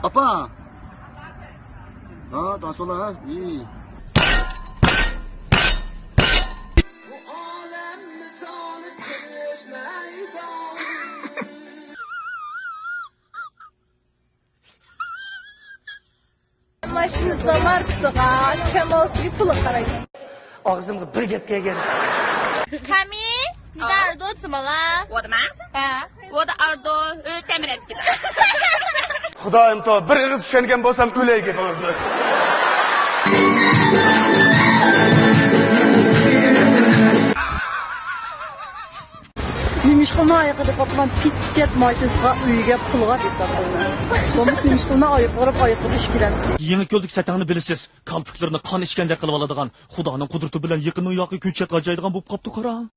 Apa? Ha, tas ola ha. İyi. Maşınızda Marks'a, Kemal'si pulu qarayın. Ağzımda bir gep geldi. 卡米，你的耳朵怎么了？我的吗？啊，我的耳朵temir etkili. Xudoyim to bir ig'iz tushungan bo'lsam o'lay deb o'zi. Nimishqilni oyoqida qopgan pitchet mashinasiga uyiga pulga deb topildi. Bo'lmasa nimishqilni oyoqlari oyoqqa ish keladi. Yangi ko'ldik satangni bilasiz. Kalpuklarni qon ichgandek qilib oladigan Xudoning qudrati bilan yaqinni yoqi ko'chak ajaydigan bo'lib qopti qara.